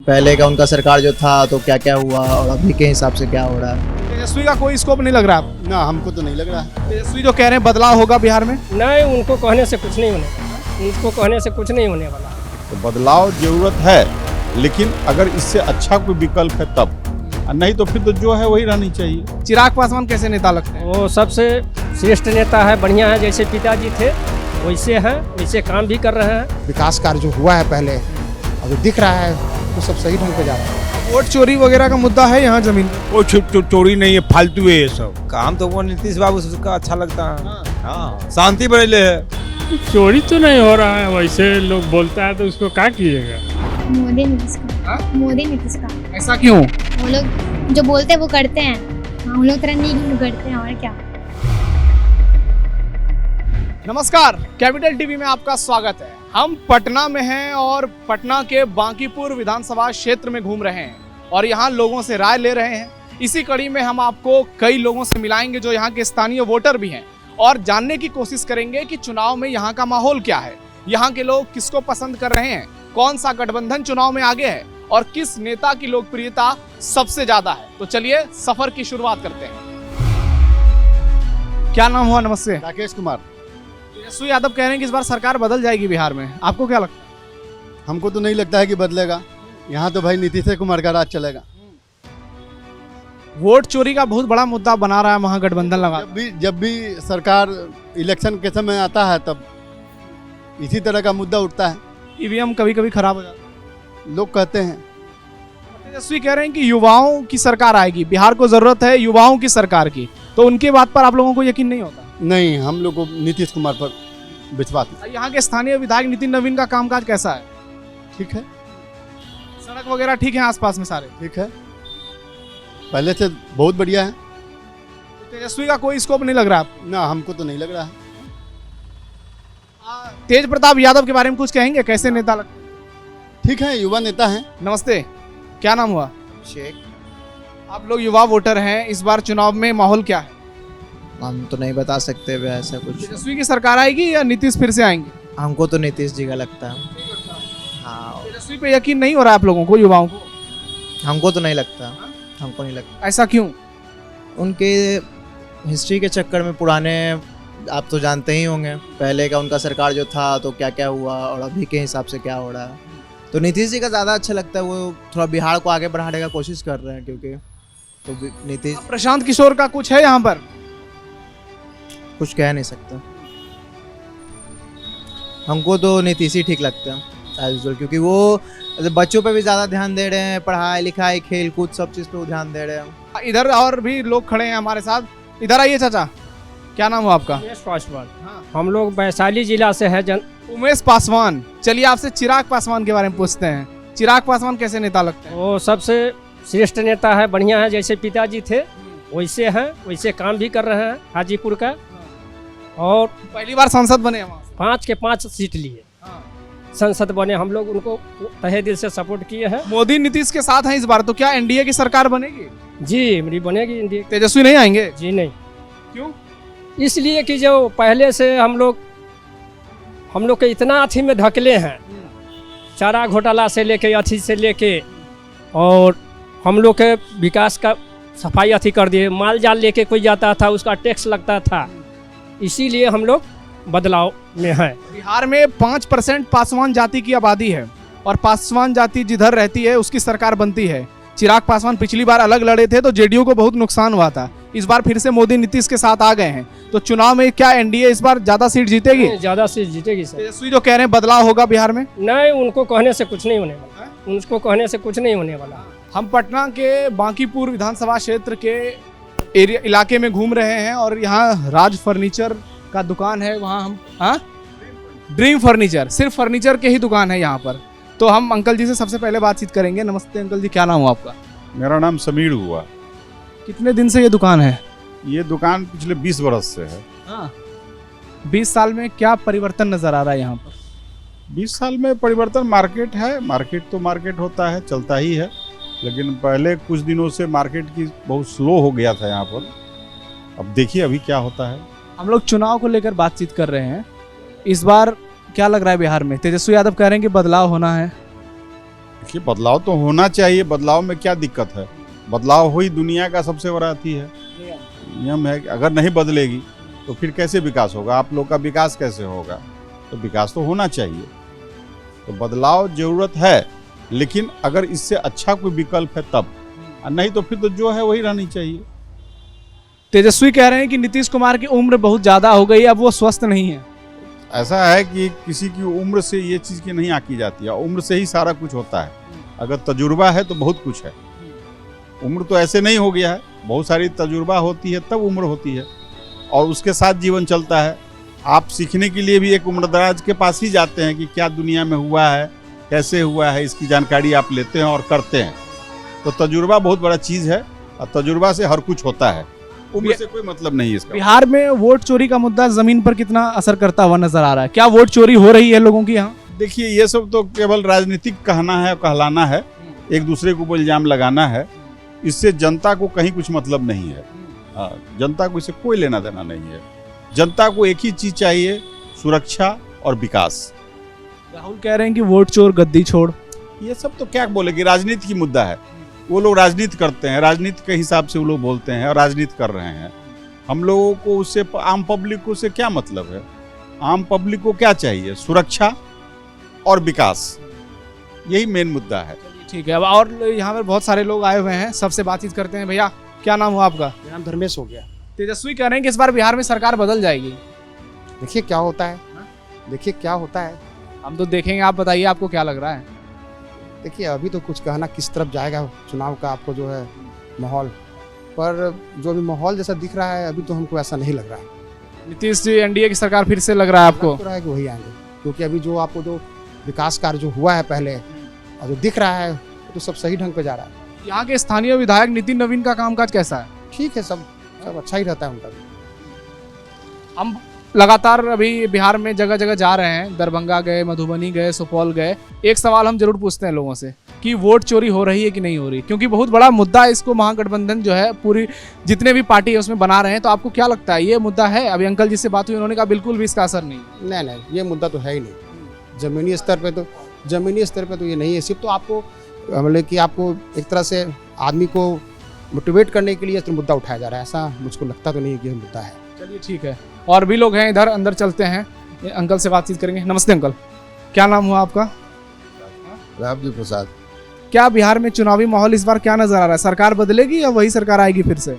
पहले का उनका सरकार जो था तो क्या क्या हुआ और अभी के हिसाब से क्या हो रहा है। तेजस्वी का कोई स्कोप नहीं लग रहा आपको? ना, हमको तो नहीं लग रहा है। तेजस्वी जो कह रहे हैं बदलाव होगा बिहार में, नहीं, उनको कहने से कुछ नहीं होने वाला, उनको कहने से कुछ नहीं होने वाला। तो बदलाव जरूरत है, लेकिन अगर इससे अच्छा कोई विकल्प है तब, और नहीं तो फिर तो जो है वही रहनी चाहिए। चिराग पासवान कैसे नेता लगते हैं? वो सबसे श्रेष्ठ नेता है, बढ़िया है, जैसे पिताजी थे वैसे हैं, वैसे काम भी कर रहे हैं। विकास कार्य जो हुआ है पहले अभी दिख रहा है तो सब सही ढंग पे जा रहा है। वोट चोरी वगैरह का मुद्दा है यहाँ जमीन पे? वो चोरी नहीं है, फालतू है ये सब। काम तो वो नीतीश बाबू का अच्छा लगता है। हाँ, शांति बनेले है। चोरी तो नहीं हो रहा है, वैसे लोग बोलता है तो उसको क्या कीजिएगा। मोदी नीतीश का, मोदी नीतीश का। ऐसा क्यों? वो लोग जो बोलते हैं वो करते हैं, हम लोग तरह नहीं करते हैं, और क्या। नमस्कार, कैपिटल टीवी में आपका स्वागत है। हम पटना में हैं और पटना के बांकीपुर विधानसभा क्षेत्र में घूम रहे हैं और यहाँ लोगों से राय ले रहे हैं। इसी कड़ी में हम आपको कई लोगों से मिलाएंगे जो यहाँ के स्थानीय वोटर भी हैं और जानने की कोशिश करेंगे कि चुनाव में यहाँ का माहौल क्या है, यहाँ के लोग किसको पसंद कर रहे हैं, कौन सा गठबंधन चुनाव में आगे है और किस नेता की लोकप्रियता सबसे ज्यादा है। तो चलिए सफर की शुरुआत करते हैं। क्या नाम हुआ? नमस्ते। राकेश कुमार। तेजस्वी यादव कह रहे हैं कि इस बार सरकार बदल जाएगी बिहार में, आपको क्या लगता है? हमको तो नहीं लगता है कि बदलेगा। यहाँ तो भाई नीतीश कुमार का राज चलेगा। वोट चोरी का बहुत बड़ा मुद्दा बना रहा है महागठबंधन लगा। जब भी सरकार इलेक्शन के समय आता है तब इसी तरह का मुद्दा उठता है। ईवीएम कभी कभी खराब हो जाता है, लोग कहते हैं। तेजस्वी कह रहे हैं कि युवाओं की सरकार आएगी, बिहार को जरूरत है युवाओं की सरकार की, तो उनके बात पर आप लोगों को यकीन नहीं होता? नहीं, हम लोग को नीतीश कुमार पर विश्वास नहीं। यहाँ के स्थानीय विधायक नितिन नवीन का कामकाज कैसा है? ठीक है, सड़क वगैरह ठीक है आसपास में सारे? ठीक है, पहले से बहुत बढ़िया है। तेजस्वी का कोई स्कोप नहीं लग रहा आपको? ना, हमको तो नहीं लग रहा है। तेज प्रताप यादव के बारे में कुछ कहेंगे, कैसे नेता लगते हैं? ठीक है, युवा नेता हैं। नमस्ते, क्या नाम हुआ? शेख। आप लोग युवा वोटर हैं, इस बार चुनाव में माहौल क्या है? हम तो नहीं बता सकते वे ऐसा कुछ। तेजस्वी की सरकार आएगी या नीतीश फिर से आएंगे? हमको तो नीतीश जी का लगता है। हाँ, तेजस्वी पे यकीन नहीं हो रहा है आप लोगों को, युवाओं को? हमको तो नहीं लगता, हमको नहीं लगता। ऐसा क्यों? उनके हिस्ट्री के चक्कर में, पुराने आप तो जानते ही होंगे, पहले का उनका सरकार जो था तो क्या क्या हुआ और अभी के हिसाब से क्या हो रहा है। तो नीतीश जी का ज़्यादा अच्छा लगता है, वो थोड़ा बिहार को आगे बढ़ाने का कोशिश कर रहे हैं, क्योंकि तो नीतीश। प्रशांत किशोर का कुछ है यहाँ पर? कुछ कह नहीं सकता, हमको तो नीतीश ही ठीक लगता है एज यूजुअल, क्योंकि वो बच्चों पे भी ज़्यादा ध्यान दे रहे हैं, पढ़ाई लिखाई खेल कूद सब चीज़ पे वो ध्यान दे रहे हैं। इधर और भी लोग खड़े हैं हमारे साथ, इधर आइए चाचा। क्या नाम हुआ आपका? उमेश पासवान। हम लोग वैशाली जिला से है। उमेश पासवान। चलिए आपसे चिराग पासवान के बारे में पूछते हैं। चिराग पासवान कैसे नेता लगते हैं? वो सबसे श्रेष्ठ नेता है, बढ़िया है, जैसे पिताजी थे वैसे हैं, वैसे काम भी कर रहे हैं हाजीपुर का, और पहली बार सांसद बने हैं वहाँ से। 5 के 5 सीट लिए संसद बने। हम लोग उनको तहे दिल से सपोर्ट किए हैं। मोदी नीतीश के साथ हैं इस बार, तो क्या एनडीए की सरकार बनेगी? जी, मेरी बनेगी इंडिया। तेजस्वी नहीं आएंगे? जी नहीं। क्यों? इसलिए कि जो पहले से हम लोग के इतना अथी में ढकले हैं, चारा घोटाला से लेके अथी से लेके, और हम लोग के विकास का सफाई अथी कर दिए। माल जाल लेके कोई जाता था उसका टैक्स लगता था, इसीलिए हम लोग बदलाव में हैं। बिहार में 5% पासवान जाति की आबादी है और पासवान जाति जिधर रहती है उसकी सरकार बनती है। चिराग पासवान पिछली बार अलग लड़े थे तो जेडीयू को बहुत नुकसान हुआ था, इस बार फिर से मोदी नीतीश के साथ आ गए हैं, तो चुनाव में क्या एनडीए इस बार ज्यादा सीट जीतेगी? ज़्यादा सीट जीतेगी सर। तेजस्वी जो कह रहे हैं बदलाव होगा बिहार में? नहीं, उनको कहने से कुछ नहीं होने वाला, उनको कहने से कुछ नहीं होने वाला। हम पटना के बांकीपुर विधानसभा क्षेत्र के इलाके में घूम रहे हैं और यहाँ राज फर्नीचर का दुकान है, वहाँ हम ड्रीम फर्नीचर, सिर्फ फर्नीचर के ही दुकान है यहाँ पर। तो हम अंकल जी से सबसे पहले बातचीत करेंगे। नमस्ते अंकल जी, क्या नाम हुआ आपका? मेरा नाम समीर हुआ। कितने दिन से ये दुकान है? ये दुकान पिछले 20 बरस से है। 20 साल में क्या परिवर्तन नजर आ रहा है यहाँ पर? 20 साल में परिवर्तन, मार्केट है, मार्केट तो मार्केट होता है, चलता ही है, लेकिन पहले कुछ दिनों से मार्केट की बहुत स्लो हो गया था यहाँ पर। अब देखिए अभी क्या होता है। हम लोग चुनाव को लेकर बातचीत कर रहे हैं। इस बार क्या लग रहा है बिहार में? तेजस्वी यादव कह रहे हैं कि बदलाव होना है। देखिए, बदलाव तो होना चाहिए। बदलाव में क्या दिक्कत है? बदलाव हुई दुनिया का सबसे बड़ा अथी है, नियम है कि अगर नहीं बदलेगी तो फिर कैसे विकास होगा? आप लोग का विकास कैसे होगा? तो विकास तो होना चाहिए। तो बदलाव जरूरत है, लेकिन अगर इससे अच्छा कोई विकल्प है तब, और नहीं तो फिर तो जो है वही रहनी चाहिए। तेजस्वी कह रहे हैं कि नीतीश कुमार की उम्र बहुत ज्यादा हो गई, अब वो स्वस्थ नहीं है। ऐसा है कि किसी की उम्र से ये चीज़ की नहीं आकी जाती है, उम्र से ही सारा कुछ होता है। अगर तजुर्बा है तो बहुत कुछ है। उम्र तो ऐसे नहीं हो गया है, बहुत सारी तजुर्बा होती है तब उम्र होती है, और उसके साथ जीवन चलता है। आप सीखने के लिए भी एक उम्रदराज के पास ही जाते हैं कि क्या दुनिया में हुआ है, कैसे हुआ है, इसकी जानकारी आप लेते हैं और करते हैं। तो तजुर्बा बहुत बड़ा चीज़ है, और तजुर्बा से हर कुछ होता है। उम्र से कोई मतलब नहीं है इसका। बिहार में वोट चोरी का मुद्दा जमीन पर कितना असर करता हुआ नजर आ रहा है? क्या वोट चोरी हो रही है लोगों की यहाँ? देखिए, ये सब तो केवल राजनीतिक कहना है, कहलाना है, एक दूसरे को इल्जाम लगाना है। इससे जनता को कहीं कुछ मतलब नहीं है। हाँ, जनता को इससे कोई लेना देना नहीं है। जनता को एक ही चीज चाहिए, सुरक्षा और विकास। राहुल कह रहे हैं कि वोट चोर गद्दी छोड़। ये सब तो क्या बोलेगी, राजनीति की मुद्दा है। वो लोग राजनीति करते हैं, राजनीति के हिसाब से वो लोग बोलते हैं और राजनीति कर रहे हैं। हम लोगों को उससे, आम पब्लिक को उससे क्या मतलब है? आम पब्लिक को क्या चाहिए? सुरक्षा और विकास, यही मेन मुद्दा है। ठीक है, अब और यहाँ पर बहुत सारे लोग आए हुए हैं, सबसे बातचीत करते हैं। भैया, क्या नाम हुआ आपका? मेरा नाम धर्मेश हो गया। तेजस्वी कह रहे हैं कि इस बार बिहार में सरकार बदल जाएगी। देखिए क्या होता है, देखिए क्या होता है। हम तो देखेंगे, आप बताइए आपको क्या लग रहा है? देखिए अभी तो कुछ कहना किस तरफ जाएगा चुनाव का, आपको जो है माहौल, पर जो अभी माहौल जैसा दिख रहा है अभी तो हमको ऐसा नहीं लग रहा है। नीतीश जी, एनडीए की सरकार फिर से लग रहा है आपको? लग तो रहा है कि वही आएंगे, क्योंकि अभी जो आपको जो विकास कार्य जो हुआ है पहले और जो दिख रहा है तो सब सही ढंग पे जा रहा है। यहाँ के स्थानीय विधायक नितिन नवीन का कामकाज कैसा है? ठीक है, सब अच्छा ही रहता है उनका भी। हम लगातार अभी बिहार में जगह जगह जा रहे हैं, दरभंगा गए, मधुबनी गए, सुपौल गए। एक सवाल हम जरूर पूछते हैं लोगों से कि वोट चोरी हो रही है कि नहीं हो रही, क्योंकि बहुत बड़ा मुद्दा इसको महागठबंधन जो है पूरी जितने भी पार्टी है उसमें बना रहे हैं। तो आपको क्या लगता है, ये मुद्दा है? अभी अंकल जिससे बात हुई उन्होंने कहा बिल्कुल भी इसका असर नहीं। नहीं, ये मुद्दा तो है ही नहीं। जमीनी स्तर पे तो ये नहीं है। सिर्फ तो आपको मतलब कि आपको एक तरह से आदमी को मोटिवेट करने के लिए मुद्दा उठाया जा रहा है, ऐसा मुझको लगता तो नहीं है कि ये मुद्दा है। चलिए ठीक है, और भी लोग हैं इधर, अंदर चलते हैं, अंकल से बातचीत करेंगे। नमस्ते अंकल, क्या नाम हुआ आपका? रामजी प्रसाद। क्या बिहार में चुनावी माहौल इस बार क्या नजर आ रहा है? सरकार बदलेगी या वही सरकार आएगी फिर से?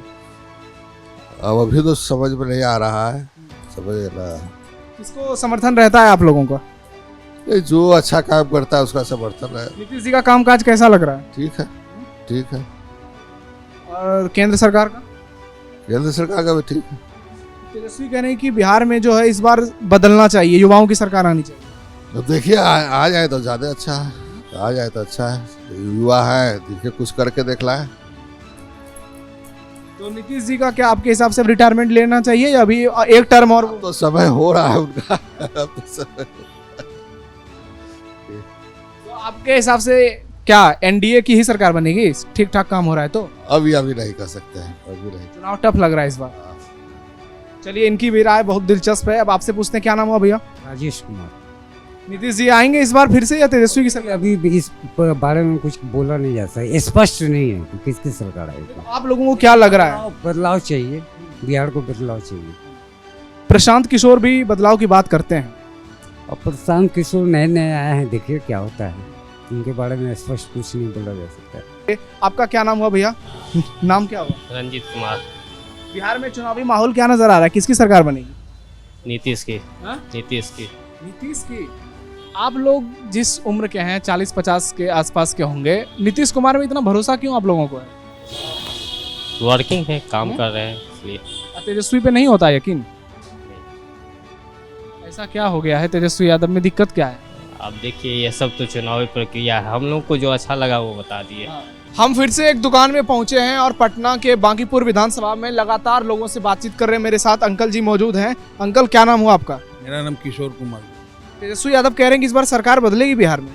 अब अभी तो समझ में नहीं आ रहा है, समझ रहा है। किसको समर्थन रहता है आप लोगों का? जो अच्छा काम करता है उसका समर्थन है। नीतीश जी का कामकाज कैसा लग रहा है? ठीक है, ठीक है। और केंद्र सरकार का? केंद्र सरकार का भी ठीक है। तेजस्वी कह रहे हैं कि बिहार में जो है इस बार बदलना चाहिए, युवाओं की सरकार आनी चाहिए। तो देखिए आ जाए तो ज़्यादा अच्छा है, आ जाए तो अच्छा है। युवा है, देखिए कुछ करके देख लाए। तो नीतीश जी का क्या आपके हिसाब से रिटायरमेंट लेना चाहिए या अभी एक टर्म और? तो समय हो रहा है उनका। तो आपके हिसाब से क्या एनडीए की ही सरकार बनेगी? ठीक ठाक काम हो रहा है तो? अभी नहीं कर सकते हैं, अभी नहीं। चुनाव टफ लग रहा है इस बार। चलिए, इनकी भी राय बहुत दिलचस्प है। अब आपसे पूछते हैं, क्या नाम हुआ भैया? राजेश कुमार। नीतीश जी आएंगे इस बार फिर से या तेजस्वी की सरकार? अभी इस बारे में कुछ बोला नहीं जा सकता, स्पष्ट नहीं है कि किसकी सरकार आएगी। आप लोगों को क्या लग रहा है? बदलाव चाहिए, बिहार को बदलाव चाहिए। प्रशांत किशोर भी बदलाव की बात करते हैं। और प्रशांत किशोर नए आए हैं, देखिए क्या होता है। उनके बारे में स्पष्ट कुछ नहीं बोला जा सकता। आपका क्या नाम हुआ भैया? नाम क्या हुआ? रंजीत कुमार। बिहार में चुनावी माहौल क्या नजर आ रहा है, किसकी सरकार बनेगी? नीतीश की। नीतीश की। आप लोग जिस उम्र के हैं, 40-50 के आसपास के होंगे, नीतीश कुमार में इतना भरोसा क्यों आप लोगों को है? वर्किंग है, काम कर रहे हैं इसलिए। तेजस्वी पे नहीं होता यकीन? ऐसा क्या हो गया है तेजस्वी यादव में, दिक्कत क्या है? आप देखिए, ये सब तो चुनावी प्रक्रिया है, हम लोग को जो अच्छा लगा वो बता दिए। हम फिर से एक दुकान में पहुंचे हैं और पटना के बांकीपुर विधानसभा में लगातार लोगों से बातचीत कर रहे हैं। मेरे साथ अंकल जी मौजूद हैं। अंकल, क्या नाम हुआ आपका? मेरा नाम किशोर कुमार। तेजस्वी यादव कह रहे हैं कि इस बार सरकार बदलेगी बिहार में।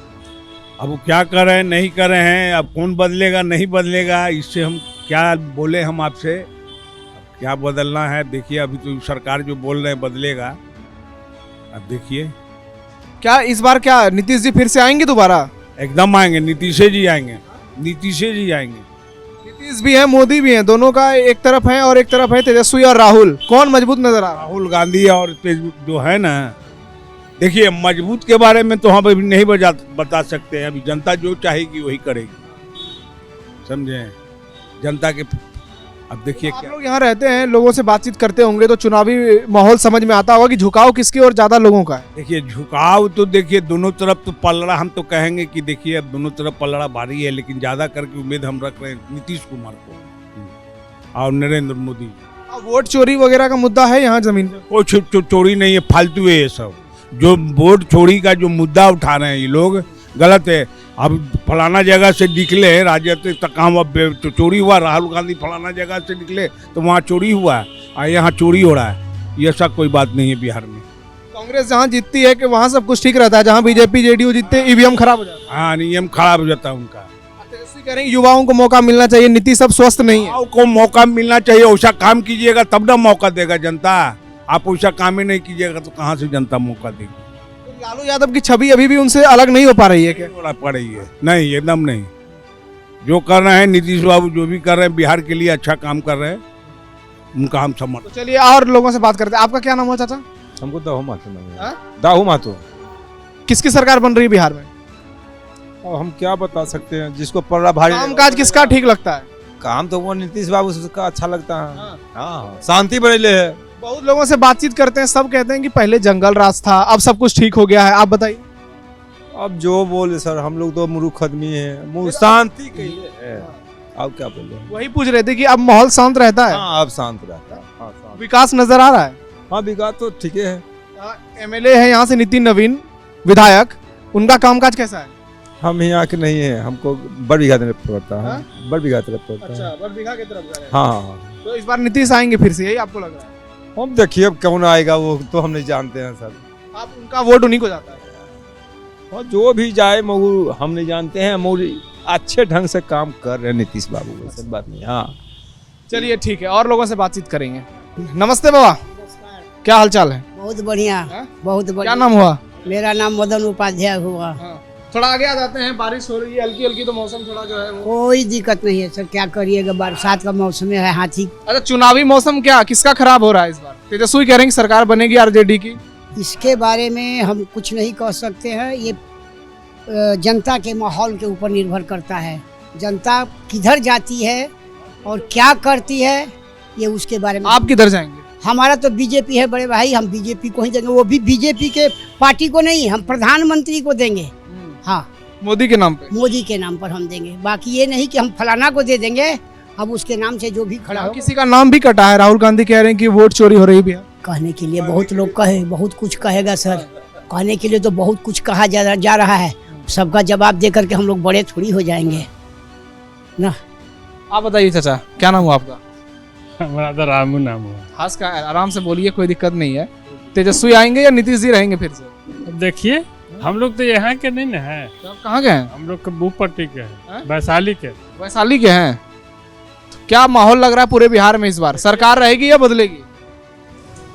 अब वो क्या कर रहे हैं, नहीं कर रहे हैं, अब कौन बदलेगा नहीं बदलेगा, इससे हम क्या बोले हम आपसे। अब क्या बदलना है, देखिए अभी तो सरकार जो बोल रहे हैं बदलेगा। अब देखिए क्या इस बार क्या नीतीश जी फिर से आएंगे दोबारा? एकदम आएंगे, नीतीश जी आएंगे, नीतीश जी आएंगे। नीतीश भी है, मोदी भी है, दोनों का एक तरफ है और एक तरफ है तेजस्वी और राहुल। कौन मजबूत नजर आ रहा है? राहुल गांधी और जो है ना, देखिए मजबूत के बारे में तो हम अभी नहीं बता सकते हैं। अभी जनता जो चाहेगी वही करेगी, समझे जनता के। अब देखिए आप क्या लोग यहाँ रहते हैं, लोगों से बातचीत करते होंगे तो चुनावी माहौल समझ में आता होगा कि झुकाव किसकी ओर ज्यादा लोगों का है। देखिए झुकाव तो देखिए दोनों तरफ तो पलड़ा, हम तो कहेंगे कि देखिए अब दोनों तरफ पलड़ा भारी है, लेकिन ज्यादा करके उम्मीद हम रख रहे हैं नीतीश कुमार को और नरेंद्र मोदी। वोट चोरी वगैरह का मुद्दा है यहाँ जमीन पे? कोई चोरी नहीं है, फालतू है ये सब। जो वोट चोरी का जो मुद्दा उठा रहे हैं ये लोग गलत है। अब फलाना जगह से निकले राज्य तक कहाँ तो चोरी हुआ, राहुल गांधी फलाना जगह से निकले तो वहाँ चोरी हुआ और यहाँ चोरी हो रहा है। ये सब कोई बात नहीं है बिहार में। कांग्रेस जहाँ जीतती है कि वहाँ सब कुछ ठीक रहता है, जहाँ बीजेपी जेडीयू जीतते हैं ईवीएम खराब हो जाता है। हाँ, नियम खराब हो जाता है उनका। तेजस्वी कह रहे हैं युवाओं को मौका मिलना चाहिए, नीति सब स्वस्थ नहीं है। युवाओं को मौका मिलना चाहिए, वैसा काम कीजिएगा तब ना मौका देगा जनता। आप वैसा काम ही नहीं कीजिएगा तो कहाँ से जनता मौका देगी। लालू यादव की छवि अभी भी उनसे अलग नहीं हो पा रही है क्या? पड़ रही है नहीं, एकदम नहीं। जो कर रहे हैं नीतीश बाबू, जो भी कर रहे हैं बिहार के लिए अच्छा काम कर रहे हैं, उनका हम समर्थन। तो चलिए और लोगों से बात करते हैं। आपका क्या नाम हुआ चाचा? हमको दाहू मातो नाम है। हाँ? दाहू मातो। किसकी सरकार बन रही है बिहार में? और हम क्या बता सकते हैं, जिसको पलड़ा भारी। कामकाज किसका ठीक लगता है? काम तो वो नीतीश बाबू का अच्छा लगता है। हाँ, शांति बनेले है। बहुत लोगों से बातचीत करते हैं, सब कहते हैं कि पहले जंगल राज था, अब सब कुछ ठीक हो गया है। आप बताइए। अब जो बोले सर, हम लोग तो मूर्ख आदमी है, शांति के लिए है। अब क्या बोले? वही पूछ रहे थे कि अब माहौल शांत रहता है। हाँ, अब शांत रहता है। हाँ, शांत। विकास नजर आ रहा है। हाँ, विकास तो ठीक है। एमएलए है यहाँ से नितिन नवीन विधायक, उनका कामकाज कैसा है? हम यहाँ के नहीं है, हमको बड़बीघा तरफ पड़ता है। बड़बीघा तरफ पड़ता है। अच्छा, बड़बीघा की तरफ जा रहे हैं। हाँ। तो इस बार नीतीश आएंगे फिर से, यही आपको लग रहा है? हम देखिए अब कौन आएगा वो तो हम नहीं जानते हैं सर। आप उनका वोट उन्हीं को जाता है? और जो भी जाए मऊ हम नहीं जानते हैं, मऊ अच्छे ढंग से काम कर रहे हैं नीतीश बाबू, ऐसी बात नहीं। हाँ, चलिए ठीक है, और लोगों से बातचीत करेंगे। नमस्ते बाबा, क्या हाल चाल है? बहुत बढ़िया, बहुत बढ़िया। क्या नाम हुआ? मेरा नाम मदन उपाध्याय हुआ। थोड़ा आगे आ जाते हैं, बारिश हो रही है हल्की हल्की, तो मौसम थोड़ा जो है वो कोई दिक्कत नहीं है सर, क्या करिएगा, बरसात का मौसम है, हाथी। अच्छा, चुनावी मौसम क्या किसका खराब हो रहा है इस बार? तेजस्वी कह रहे हैं कि सरकार बनेगी आरजेडी की। इसके बारे में हम कुछ नहीं कह सकते हैं, ये जनता के माहौल के ऊपर निर्भर करता है। जनता किधर जाती है और क्या करती है, ये उसके बारे में। आप किधर जाएंगे? हमारा तो बीजेपी है बड़े भाई, हम बीजेपी को ही देंगे, वो भी बीजेपी के पार्टी को नहीं, हम प्रधानमंत्री को देंगे। हाँ, मोदी के नाम पे। मोदी के नाम पर हम देंगे, बाकी ये नहीं कि हम फलाना को दे देंगे। अब उसके नाम से जो भी खड़ा हो। किसी का नाम भी कटा है, राहुल गांधी कह रहे हैं कि वोट चोरी हो रही है। कहने के लिए बहुत लोग कहे, बहुत कुछ कहेगा सर, कहने के लिए तो बहुत कुछ कहा जा रहा है। सबका जवाब दे करके हम लोग बड़े थोड़ी हो जाएंगे ना। आप बताइए चाचा, क्या नाम हुआ आपका? हमारा तो रामू नाम हुआ। खास का आराम से बोलिए, कोई दिक्कत नहीं है। तेजस्वी आएंगे या नीतीश जी रहेंगे फिर से? देखिए, हम लोग तो यहाँ के नहीं ना है। तो आप कहाँ के हैं? हम लोग कबूपट्टी के हैं, वैशाली के। वैशाली के हैं। तो क्या माहौल लग रहा है पूरे बिहार में इस बार? सरकार रहेगी या बदलेगी?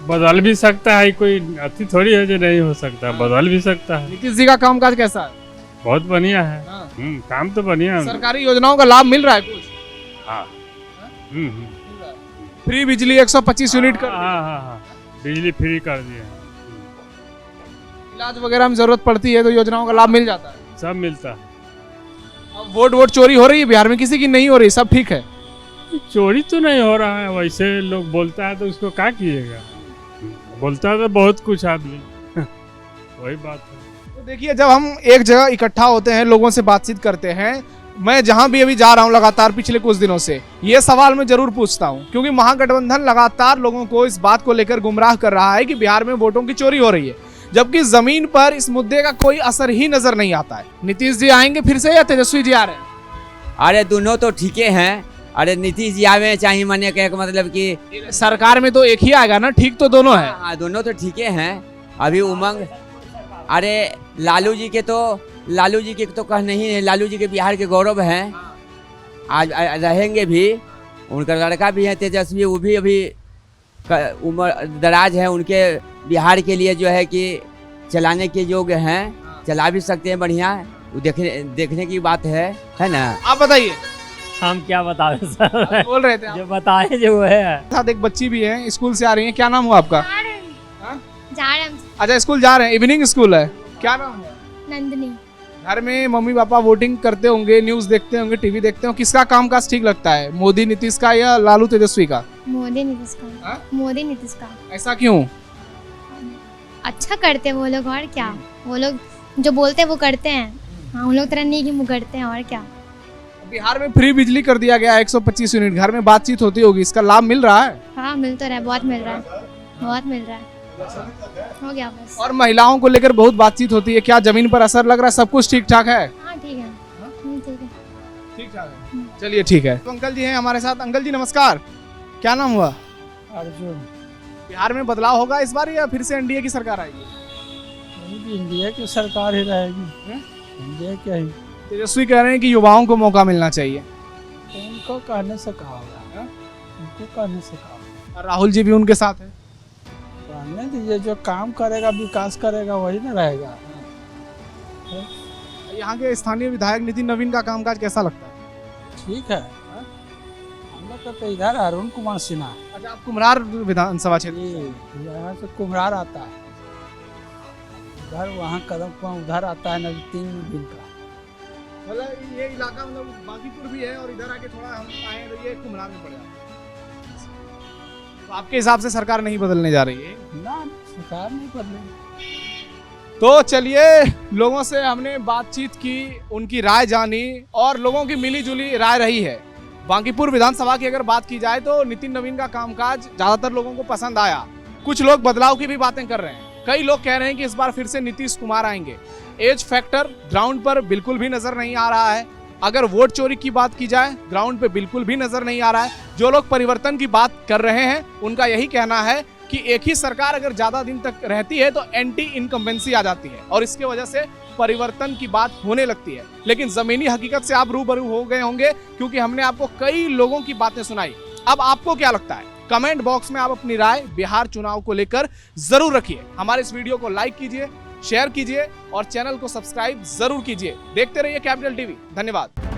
बदल भी सकता है, कोई अति थोड़ी है जो नहीं हो सकता, बदल भी सकता है। नीतीश जी का कामकाज कैसा है? बहुत बढ़िया है। काम तो बढ़िया है। सरकारी योजनाओं का लाभ मिल रहा है कुछ? हाँ। फ्री बिजली 125 यूनिट कर। हाँ, बिजली फ्री कर दिए। इलाज वगैरह में जरूरत पड़ती है तो योजनाओं का लाभ मिल जाता है? सब मिलता है। अब वोट चोरी हो रही है बिहार में, किसी की नहीं हो रही, सब ठीक है? चोरी तो नहीं हो रहा है, वैसे लोग बोलता है तो उसको क्या कीजिएगा, बोलता है तो बहुत कुछ आदमी वही बात है। तो देखिए, जब हम एक जगह इकट्ठा होते हैं, लोगों से बातचीत करते हैं, मैं जहां भी अभी जा रहा हूं लगातार पिछले कुछ दिनों से, ये सवाल मैं जरूर पूछता हूं, क्योंकि महागठबंधन लगातार लोगों को इस बात को लेकर गुमराह कर रहा है कि बिहार में वोटों की चोरी हो रही है, जबकि जमीन पर इस मुद्दे का कोई असर ही नजर नहीं आता है। नीतीश जी आएंगे फिर से या तेजस्वी जी आ रहे हैं? अरे दोनों तो ठीक हैं। अरे नीतीश जी आवे चाहिए, माने का मतलब कि सरकार में तो एक ही आएगा ना, ठीक तो दोनों है। हाँ, दोनों तो ठीक हैं। अभी उमंग, अरे लालू जी के तो कह नहीं है, लालू जी के बिहार के गौरव हैं, आज रहेंगे भी। उनका लड़का भी है तेजस्वी, वो भी अभी उम्र दराज है, उनके बिहार के लिए जो है कि चलाने के योग्य हैं, चला भी सकते हैं बढ़िया। वो देखने की बात है ना। आप बताइए। हम क्या बताएं सर, बोल रहे थे आप। जो बताए जो है। साथ एक बच्ची भी है, स्कूल से आ रही है, क्या नाम हुआ आपका? जा रहे हैं अच्छा स्कूल जा रहे हैं, इवनिंग स्कूल है, क्या नाम हुआ? नंदनी। घर में मम्मी पापा वोटिंग करते होंगे, न्यूज देखते होंगे, टीवी देखते हो, किसका कामकाज ठीक लगता है, मोदी नीतीश का या लालू तेजस्वी का? मोदी नीतीश का। मोदी नीतीश का। ऐसा क्यों? अच्छा करते वो लोग, और क्या, वो लोग जो बोलते हैं वो करते हैं। हाँ, उन लोग तरह नहीं कि मुँह करते हैं, और क्या। बिहार में फ्री बिजली कर दिया गया 125 यूनिट, घर में बातचीत होती होगी, इसका लाभ मिल रहा है? हाँ मिल तो रहा है, बहुत मिल रहा है, बहुत मिल रहा है, हो गया बस। और महिलाओं को लेकर बहुत बातचीत होती है, क्या जमीन पर असर लग रहा है, सब कुछ ठीक ठाक है? हाँ ठीक है, ठीक है, ठीक ठाक है, चलिए ठीक है। तो अंकल जी हैं हमारे साथ। अंकल जी नमस्कार, क्या नाम हुआ? अर्जुन। बिहार में बदलाव होगा इस बार या फिर से एनडीए की सरकार आएगी? इंडिया की सरकार ही रहेगी, इंडिया क्या ही। तेजस्वी कह रहे हैं कि युवाओं को मौका मिलना चाहिए। उनको कहने से कहा होगा, उनको कहने से कहा होगा। और राहुल जी भी उनके साथ है। कहने दीजिए, जो काम करेगा विकास करेगा वही ना रहेगा। यहाँ के स्थानीय विधायक नितिन नवीन का कामकाज कैसा लगता है? ठीक है, हम लोग का तो इधर अरुण कुमार सिन्हा। अच्छा आप कुम्हरार विधानसभा क्षेत्र? यहाँ से कुम्हरार आता है, उधर वहाँ कदम उधर आता है, नजदीक दिन का। मतलब ये इलाका मतलब बांकीपुर भी है और इधर आके थोड़ा हम आए तो ये कुम्हरार में पड़ जाता है। तो आपके हिसाब से सरकार नहीं बदलने जा रही है? ना, सरकार नहीं बदलेगी। तो चलिए, लोगों से हमने बातचीत की, उनकी राय जानी और लोगों की मिली जुली राय रही है। बांकीपुर विधानसभा की अगर बात की जाए तो नितिन नवीन का कामकाज ज्यादातर लोगों को पसंद आया। कुछ लोग बदलाव की भी बातें कर रहे हैं, कई लोग कह रहे हैं कि इस बार फिर से नीतीश कुमार आएंगे। एज फैक्टर ग्राउंड पर बिल्कुल भी नजर नहीं आ रहा है। अगर वोट चोरी की बात की जाए, ग्राउंड पे बिल्कुल भी नजर नहीं आ रहा है। जो लोग परिवर्तन की बात कर रहे हैं उनका यही कहना है कि एक ही सरकार अगर ज्यादा दिन तक रहती है तो एंटी इनकम्बेंसी आ जाती है और इसके वजह से परिवर्तन की बात होने लगती है। लेकिन जमीनी हकीकत से आप रूबरू हो गए होंगे क्योंकि हमने आपको कई लोगों की बातें सुनाई। अब आपको क्या लगता है? कमेंट बॉक्स में आप अपनी राय बिहार चुनाव को लेकर जरूर रखिए। हमारे इस वीडियो को लाइक कीजिए, शेयर कीजिए और चैनल को सब्सक्राइब जरूर कीजिए। देखते रहिए कैपिटल टीवी। धन्यवाद।